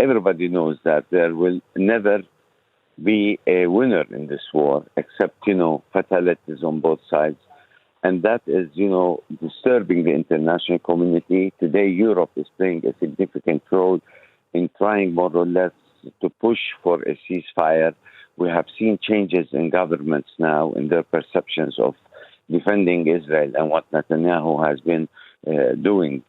everybody knows that there will never be a winner in this war, except, fatalities on both sides. And that is, disturbing the international community. Today, Europe is playing a significant role in trying more or less to push for a ceasefire. We have seen changes in governments now in their perceptions of defending Israel and what Netanyahu has been doing,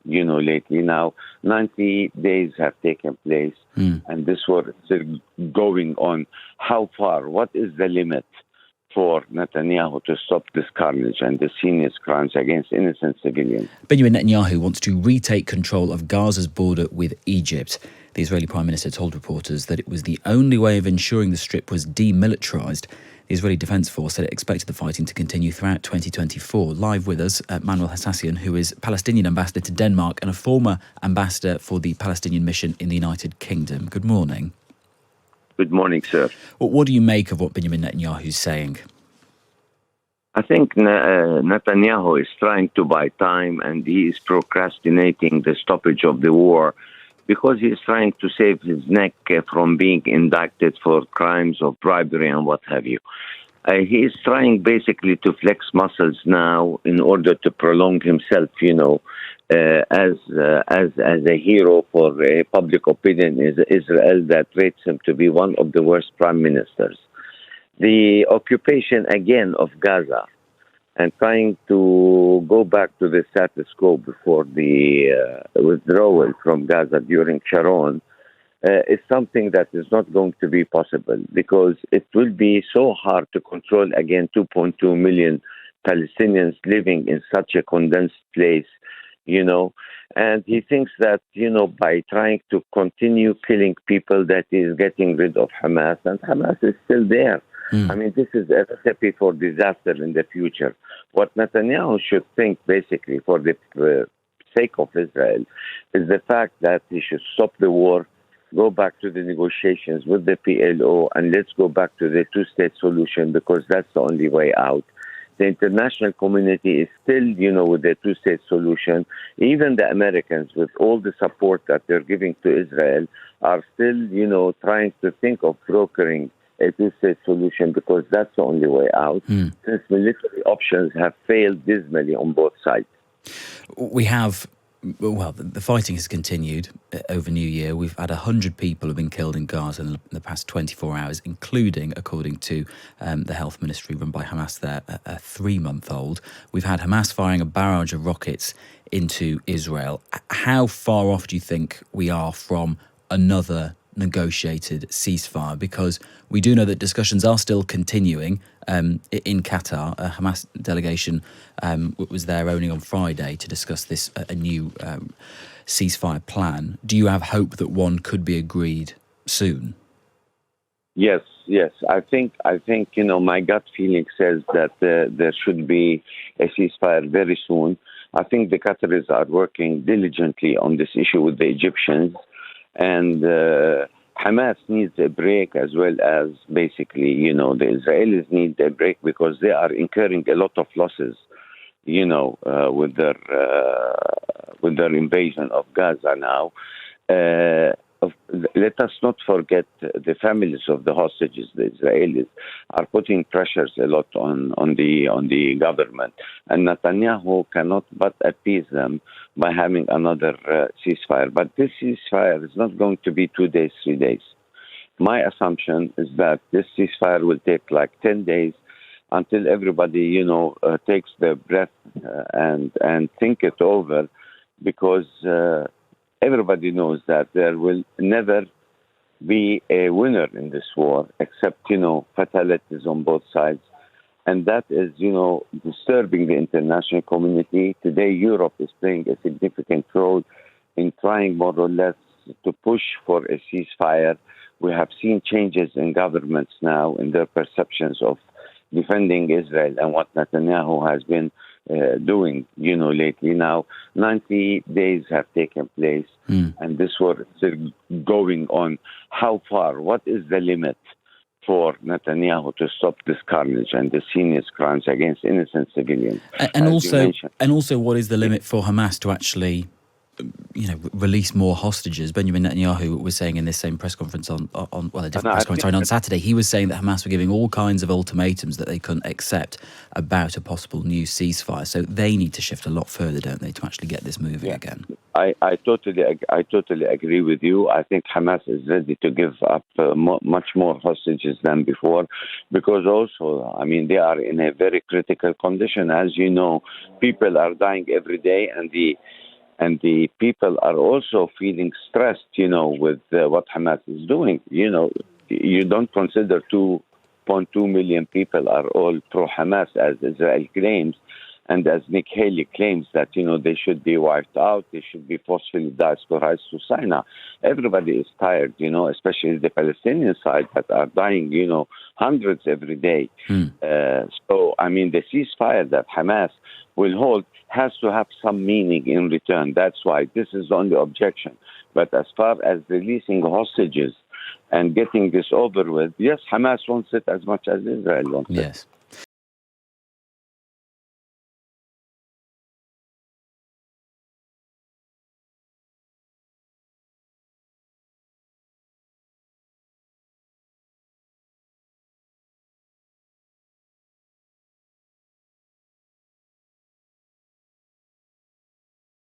lately. Now, 90 days have taken place, and this war is still going on. How far? What is the limit for Netanyahu to stop this carnage and the heinous crimes against innocent civilians? Benjamin Netanyahu wants to retake control of Gaza's border with Egypt. The Israeli Prime Minister told reporters that it was the only way of ensuring the strip was demilitarised. The Israeli Defence Force said it expected the fighting to continue throughout 2024. Live with us, Manuel Hassassian, who is Palestinian Ambassador to Denmark and a former ambassador for the Palestinian mission in the United Kingdom. Good morning. Good morning, sir. What do you make of what Benjamin Netanyahu is saying? I think Netanyahu is trying to buy time, and he is procrastinating the stoppage of the war because he is trying to save his neck from being indicted for crimes of bribery and what have you. He is trying basically to flex muscles now in order to prolong himself, as a hero for public opinion in Israel that rates him to be one of the worst prime ministers. The occupation again of Gaza and trying to go back to the status quo before the withdrawal from Gaza during Sharon is something that is not going to be possible because it will be so hard to control again 2.2 million Palestinians living in such a condensed place, and he thinks that, by trying to continue killing people that he is getting rid of Hamas, and Hamas is still there. I mean, this is a recipe for disaster in the future. What Netanyahu should think, basically, for the sake of Israel, is the fact that he should stop the war, go back to the negotiations with the PLO, and let's go back to the two-state solution because that's the only way out. The international community is still, with the two-state solution. Even the Americans, with all the support that they're giving to Israel, are still, trying to think of brokering a two-state solution because that's the only way out, since military options have failed dismally on both sides. The fighting has continued over New Year. We've had 100 people have been killed in Gaza in the past 24 hours, including, according to the health ministry run by Hamas there, a 3-month-old. We've had Hamas firing a barrage of rockets into Israel. How far off do you think we are from another negotiated ceasefire? Because we do know that discussions are still continuing in Qatar. A Hamas delegation was there only on Friday to discuss this a new ceasefire plan. Do you have hope that one could be agreed soon? Yes. I think my gut feeling says that there should be a ceasefire very soon. I think the Qataris are working diligently on this issue with the Egyptians. And Hamas needs a break as well as basically, the Israelis need a break because they are incurring a lot of losses, with their invasion of Gaza now. Let us not forget the families of the hostages. The Israelis are putting pressures a lot on the government, and Netanyahu cannot but appease them by having another ceasefire. But this ceasefire is not going to be 2 days, 3 days. My assumption is that this ceasefire will take like 10 days until everybody, takes their breath and think it over, because everybody knows that there will never be a winner in this war, except, fatalities on both sides. And that is, disturbing the international community. Today, Europe is playing a significant role in trying more or less to push for a ceasefire. We have seen changes in governments now in their perceptions of defending Israel and what Netanyahu has been doing, lately. Now, 90 days have taken place, and this war is still going on. How far? What is the limit for Netanyahu to stop this carnage and the heinous crimes against innocent civilians? And also, what is the limit for Hamas to actually release more hostages. Benjamin Netanyahu was saying in this same press conference on a different press conference on Saturday, he was saying that Hamas were giving all kinds of ultimatums that they couldn't accept about a possible new ceasefire. So they need to shift a lot further, don't they, to actually get this moving again? I totally agree with you. I think Hamas is ready to give up much more hostages than before, because also, they are in a very critical condition. As you know, people are dying every day, and the people are also feeling stressed, with what Hamas is doing. You don't consider 2.2 million people are all pro-Hamas, as Israel claims. And as Nick Haley claims that, they should be wiped out, they should be forcefully diasporized to Sinai. Everybody is tired, especially the Palestinian side that are dying, hundreds every day. So, the ceasefire that Hamas will hold has to have some meaning in return. That's why this is the only objection. But as far as releasing hostages and getting this over with, yes, Hamas wants it as much as Israel wants it. Yes.